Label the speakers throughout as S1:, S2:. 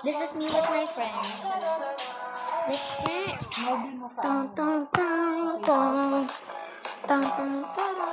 S1: This is me with my friend. This is Tong tong tong tong tong tong tong.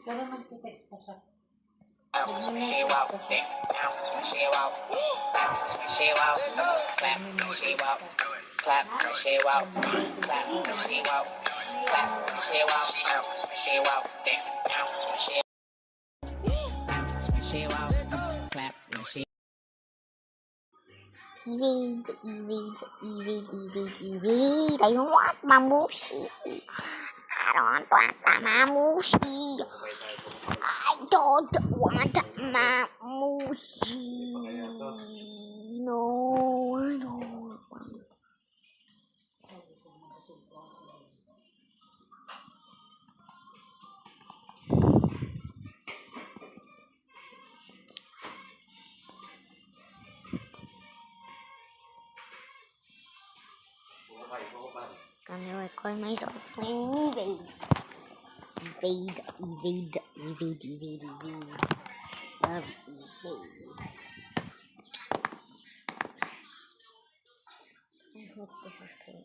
S2: Pero nagtitext pa siya.
S1: Evade. I don't want Mamushi. I don't want Mamushi. I don't want Mamushi. No, I don't want. Gonna record myself playing Evade. Love Evade. I hope this is good.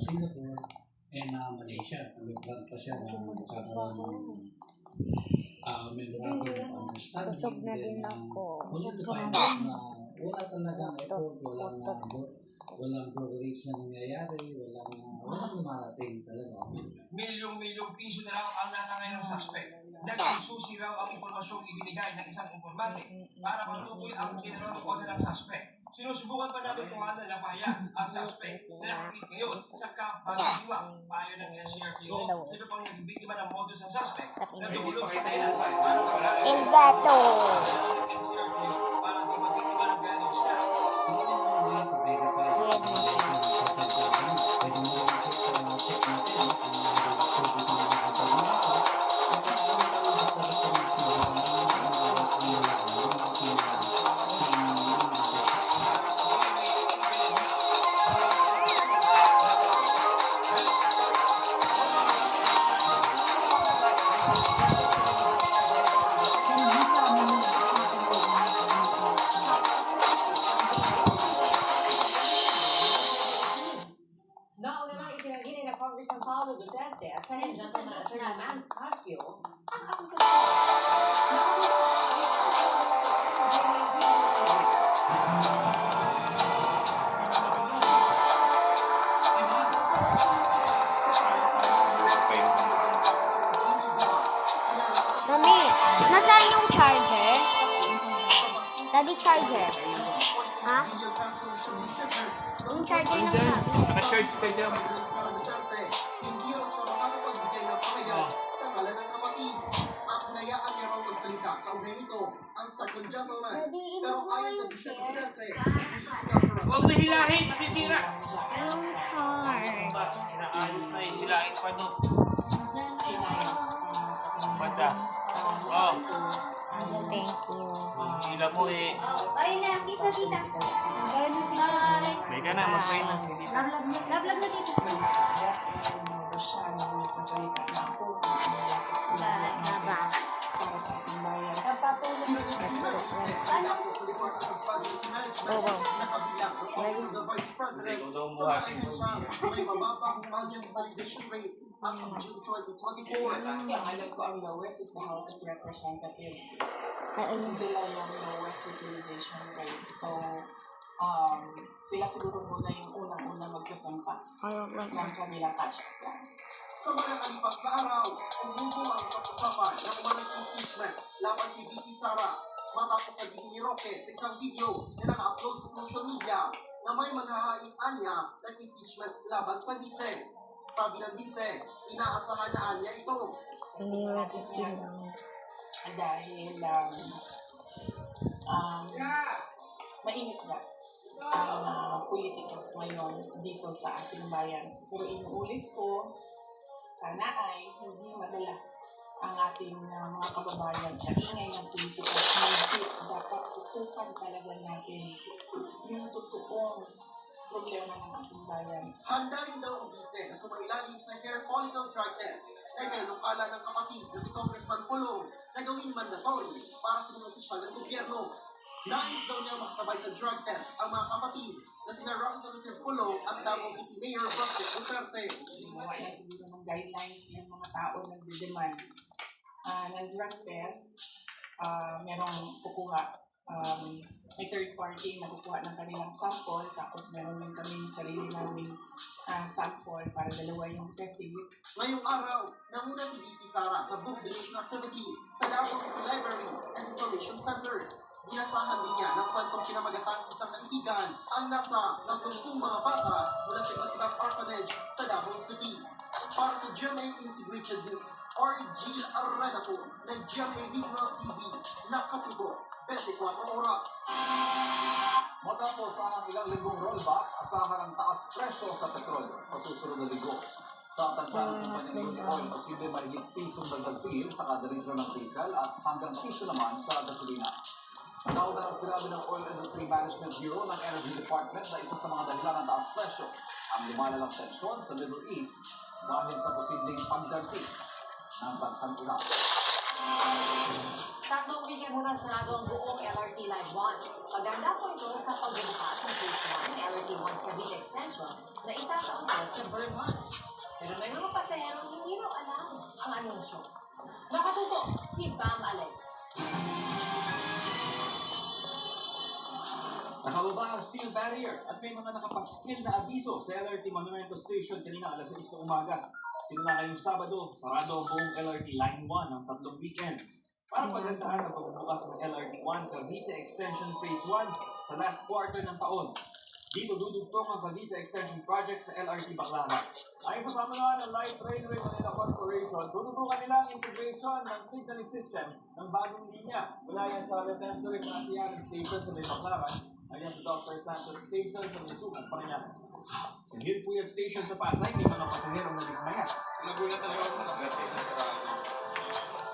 S3: Singapore and Malaysia. Nag-plan pa siya na magkakaroon ng memorandum of understanding.
S1: Busog na din ako.
S3: Only to find out na wala talagang effort, walang progress na nangyayari, walang lumarating talaga.
S4: Milyong-milyong piso na lang ang natangay ng suspect. Nagsususi raw ang impormasyong ibinigay ng isang informante para matukoy ang kinaroroonan ng suspect. Sinusubukan pa namin tuhanan ng pahayag ang suspect na nakakit ngayon sa Camp Bagdiwa. Payo ng NCRPO, sino pang naging biktima ng modus ng suspect na dumulog sa kailan para mawala ng
S1: El gato.
S4: NCRPO para di magkikima ng ganong staff.
S2: Nauna nang itinanggi ni Congressman Paulo Duterte at Senate Gentleman Attorney Manz Pacquiao ang akusasyon.
S1: Mami, nasaan yung charger? Daddy, charger. Ha? Yung charger ng cabinet.
S5: Naka-charge ka dyan.
S6: Hindi raw siya makakapagbigay ng pahayag sa ngalan ng kapatid. At hinayaan niya raw magsalita. Kaugnay nito, ang second gentleman.
S1: Daddy,
S6: Pero
S1: inuha
S6: ayon sa
S1: yung
S6: vice-presidente,
S5: Huwag na hilahin, masitira.
S1: Yung charge.
S5: Ba, inaayos na hilahin pa doon. Bata. Oh,
S1: Thank you.
S5: hila mo eh.
S7: Ay na, kiss na tita. Bye.
S5: May ka na, mag-pray na. Hindi na.
S7: Love na tita.
S1: Baba. Baba.
S6: According to the vice president, sa mga siya, may mababang value utilization rates as of June 2024.
S8: Alam ko ang lowest is the House of Representatives.
S1: Ayun.
S8: Sila yung lowest utilization rate. So, sila siguro muna yung unang-una magkasampa ng kanilang cash plan.
S6: Sa mga nakalipas na araw, umubo ang usapan ng umanang impeachment laban kay VP Sara matapos sa ni Roque sa isang video na naka-upload sa social media na may maghahain niya ng impeachment laban sa Vice. Sabi ng Vice, inaasahan na niya ito.
S1: Hindi rin is bilang.
S8: Dahil mainit na ang politika ngayon dito sa ating bayan. Pero inuulit ko, sana ay hindi madala ang ating mga kababayan sa ingay ng politika. Hindi dapat tutukan talaga natin yung totoong problema ng ating bayan.
S6: Handa rin daw ang Vice na sumailalim sa hair follicle drug test na pinanukala ng kapatid na si Congressman Pulong na gawing mandatory para sa mga opisyal ng gobyerno. Nais daw niya makasabay sa drug test ang mga kapatid na sina Representative Pulong at Davao City Mayor Roque Duterte.
S8: Gumawa na siguro ng guidelines ng mga tao na nagde-demand ng drug test. Merong kukuha, may third party na kukuha ng kanilang sample, tapos meron din kami sarili namin sample para dalawa yung testing.
S6: Ngayong araw, nanguna si VP Sara sa book donation activity sa Davao City Library and Information Center. Dinasahan din niya ng kwentong kinamagatang isang kaibigan ang nasa natungkong mga bata mula sa iba't ibang orphanage sa Davao City. Para sa GMA Integrated News, Gil Arrena po ng GMA Regional TV, nakatubo 24 oras.
S9: Matapos ang ilang linggong rollback, asahan ang taas presyo sa petrolyo sa susunod na linggo. Sa tansya ng kumpanya ni Oil, posible mahigit pisong dagdag sigil sa kada litro ng diesel at hanggang piso naman sa gasolina. Nauna ang sinabi ng Oil Industry Management Bureau ng Energy Department na isa sa mga dahilan ng taas presyo ang lumalalang tensyon sa Middle East dahil sa posibleng pagdagtig ng bansang Iran.
S2: Tatlong weekend muna sarado ang buong LRT Line 1. Maganda po ito sa pagbubukas ng Phase 1 ng LRT 1 Cavite Extension na itataunod sa Vermont. Pero may mga pasaherong hindi raw alam ang anunsyo. Nakatuto si Bam Alec.
S9: Nakababa ang steel barrier at may mga nakapaskil na abiso sa LRT Monumento Station kanina alas 6 ng umaga. Simula ngayong Sabado, sarado ang buong LRT Line 1 ng 3 weekends para pagandahan ang pagbubukas ng LRT 1 Cavite Extension Phase 1 sa last quarter ng taon. Dito dudugtong ang Cavite Extension Project sa LRT Baclaran. Ayon sa pamanuan ng Light Railway Manila Corporation, tututukan nila ang integration ng signaling system ng bagong linya mula yan sa Retentory Masiyan Station sa May Baclaran ayan sa Dr. Santos Station sa Misugan, Paranaque. Sa Gilpuyat Station sa Pasay, may mga pasaherong nadismaya.
S4: Nagulat talaga ako na nag-get sa sarado.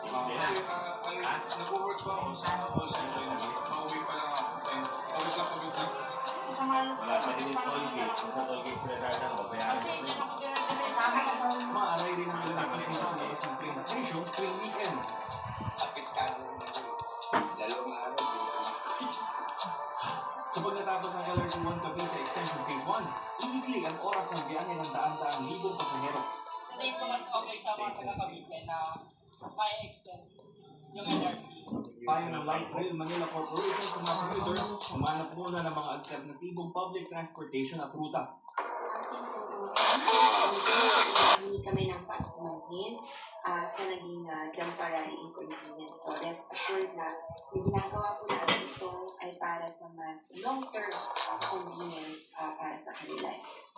S4: Kasi nag-work pa ako sa call center na mauwi pa lang ako. Pagod na pagod na.
S5: Wala pa din yung toll gate. Kung sa toll gate sila dadang, babayaran sila.
S9: Maaray rin ang ilang pagpunta sa isang train station tuwing weekend.
S4: Kapit ka dalawang araw dito.
S9: Kapag natapos ang LRT 1 Cavite Extension Phase 1, iikli ang oras ng biyahe ng daan-daang libong pasahero.
S8: Hindi ko mas okay sa mga taga-Cavite na may extend yung LRT.
S9: Payo ng Light Rail Manila Corporation sa mga commuter, humanap muna ng mga alternatibong public transportation at ruta.
S7: Hindi kami ng patumahin sa naging temporary inconvenience. So rest assured na yung ginagawa po natin ito ay para sa mas long-term convenience para sa kanila.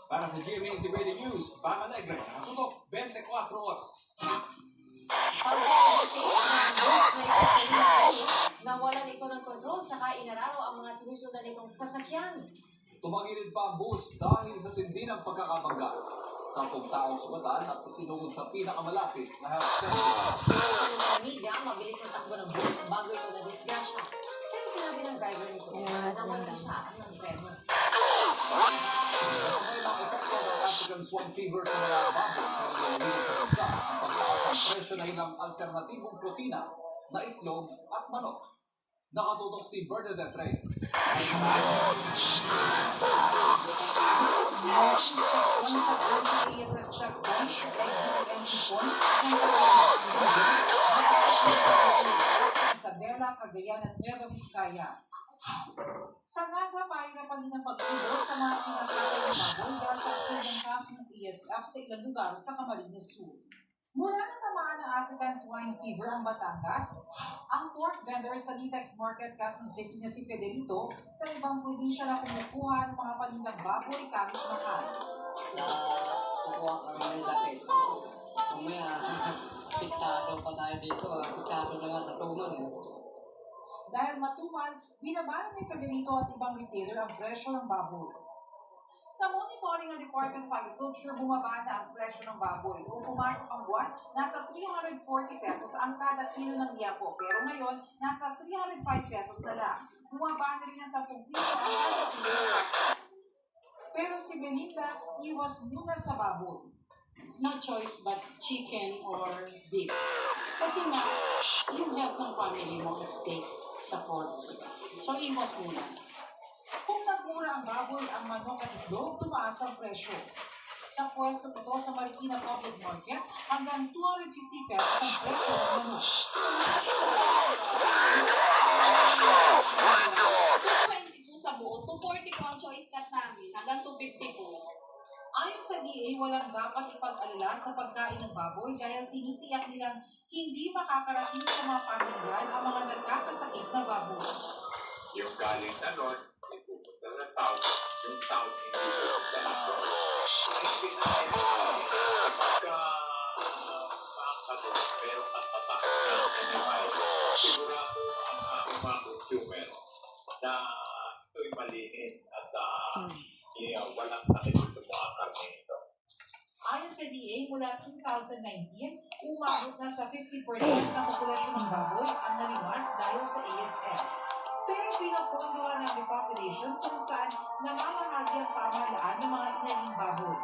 S9: Para sa GMA Integrated News, Bama Negre, nakatutok 24 oras.
S2: Nawalan ito ng kontrol saka inaraw ang mga sinusundan nitong sasakyan.
S9: Tumagilid pa ang bus dahil sa tindi ng pagkakabangga. 10 taong sugatan at isinugod sa pinakamalapit na health center.
S2: Pamilya, mabilis na takbo ng bus bago ito na-disgrasya. Pero sinabi ng driver nito na nawalan siya ng premyo.
S9: Kasabay ng epekto ng African swine fever sa mga baso sa nililinis sa bansa, ang pagtaas ang presyo na ilang alternatibong protina na itlog at manok. Nakatutok si Bernadette Reyes.
S8: Inspeksyon sa area sa checkpoints, exit entry points, sa Isabela, Cagayan at Nueva Vizcaya. Sa Naga, payo na pag ng pag-ulo sa mga pinakatay ng baboy dahil sa akong kaso ng ESF sa ilang lugar sa Camarines Sur. Mula na tamaan ng African swine fever ang Batangas, ang pork vendor sa Litex Market Quezon City na si Federico sa ibang probinsya na kumukuha ng mga panindang baboy kahit mahal.
S10: Kukuha kami ng dati. Mamaya, piktado pa tayo dito. Piktado na nga natuman.
S8: Dahil matumal, binabalan ni Federico at ibang retailer ang presyo ng baboy. Sa monitoring ng Department of Agriculture, bumaba na ang presyo ng baboy. Noong pumasok ang buwan, nasa 340 pesos ang kada kilo ng liyapo. Pero ngayon, nasa 305 pesos na lang. Bumaba na rin ang 10 piso ang kada kilo ng pasta. Pero si Belinda, iwas muna sa baboy. No choice but chicken or beef. Kasi nga, yung health ng family mo at stake sa pork. So, iwas muna. Kung nagmura ang baboy, ang manok at itlog, tumaas ang presyo. Sa pwesto po sa Marikina Public Market, hanggang 250 pesos ang presyo ng manok.
S7: 222 sa buo, 240 po ang choice cut namin, hanggang 250 po.
S8: Ayon sa DA, walang dapat ipag-alala sa pagkain ng baboy dahil tinitiyak nilang hindi makakarating sa mga pamilyan ang mga nagkakasakit na baboy.
S4: Yung galing na nun, ipupunta ng tao. Yung tao, hindi pupunta na doon. Ang pinakain pagka makakabot, pero katatak na animal, sigurado ang mga consumer na ito'y malinis at walang sakit sa mga karne ito.
S8: Ayon sa DA, mula 2019, umabot na sa 50% ng populasyon ng baboy ang nalimas dahil sa ASF. Pero pinapondohan ng depopulation kung saan namamahagi ang pamahalaan ng mga inaling baboy.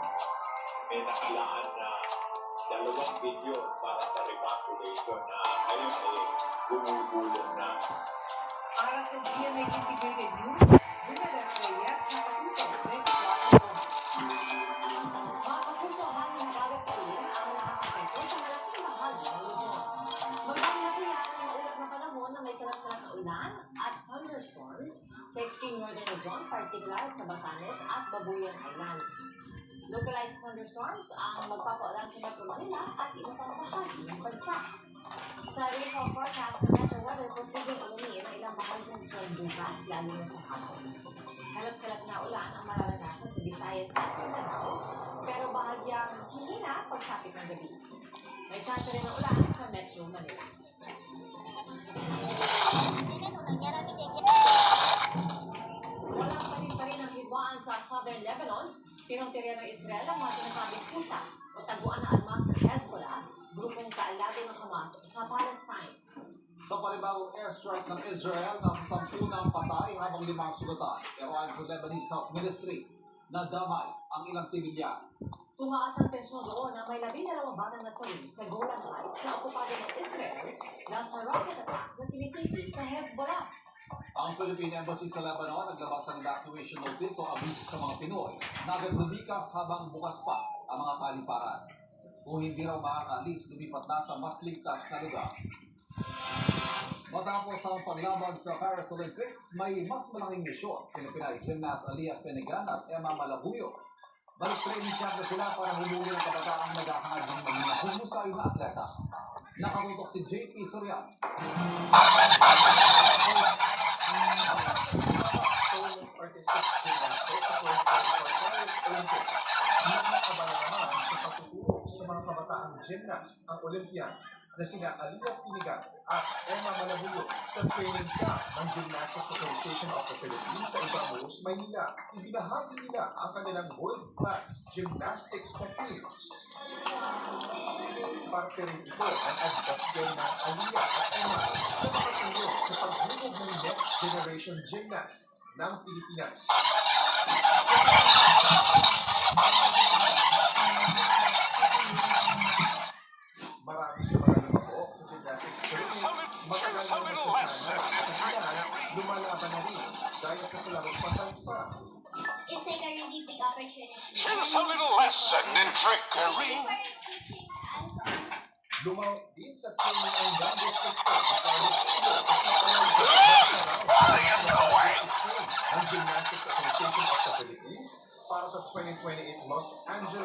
S4: May nakalaan na 2 bilyon para sa repopulation na ngayon ay gumugulong na.
S8: Para sa GMA Integrated News, Bernadette Reyes, nakatutok, 24 oras.
S2: Mga kapuso, hangin bagat pa rin ang nakakapekto sa malaking bahagi ng Luzon. Magkano na po yan ang ulap na panahon na may kalat-kalat na ulan at thunderstorms sa extreme northern Luzon, particular sa Batanes at Babuyan Islands. Localized thunderstorms ang magpapaulan sa Metro Manila at iba pang bahagi ng bansa. Sa rainfall forecast ng Metro Weather, posibleng umumin ang ilang bahagi ng Luzon bukas, lalo na sa hapon. Kalat-kalat na ulan ang mararanasan sa Visayas at Mindanao, pero bahagyang hindi na pagsapit ng gabi. May chance rin ng ulan sa Metro Manila. Walang pa rin ang hidwaan sa Southern Lebanon. Pinongtirya ng Israel ang mga sinasabing kusa o taguan na armas ng Hezbollah, grupong kaalado ng Hamas sa Palestine.
S9: Sa panibagong airstrike ng Israel, nasa 10 na ang patay habang 5 sugatan. Pero ayon sa Lebanese Health Ministry, nadamay ang ilang sibilyan.
S2: Tumaas ang tensyon doon na may 12 batang nasawi sa Golan Heights na okupado ng Israel dahil sa rocket attack na sinisisi sa Hezbollah.
S9: Ang Philippine Embassy sa Lebanon naglabas ng evacuation notice o abiso sa mga Pinoy na agad lumikas habang bukas pa ang mga kaliparan. Kung hindi raw makakalis, lumipat na sa mas ligtas na lugar. Matapos ang paglaban sa Paris Olympics, may mas malaking misyon sina Pinay gymnast Aliyah Penigan at Emma Malabuyo. Balik training camp na sila para humuli ang kabataang naghahangad ng mga humusay na atleta. Nakatutok si JP Sorian.
S6: Police artistic gymnastics sa 2024 Olympics. Nakakabala naman sa pagtuturo sa mga kabataang gymnast ang Olympians na sina Aliyah Pinigan at Emma Malabuyo sa training camp ng Gymnastics Association of the Philippines sa Ibamus, Maynila. Ibinahagi nila ang kanilang world-class gymnastics techniques. Parte rin ito ang advokasyon ng Aliyah at Emma na makatulong sa paghubog ng next generation gymnasts ng Pilipinas. Marami sa mga lumabok sa gymnastics training. Matagal na nagsasana at lumalaban na rin dahil sa kalarong pambansa.
S1: It's like a really big opportunity.
S11: Here's a little lesson in trickery.
S6: Lumawak din sa training ang Gambia system at ang Gymnastics Association of the Philippines para sa 2028 Los Angeles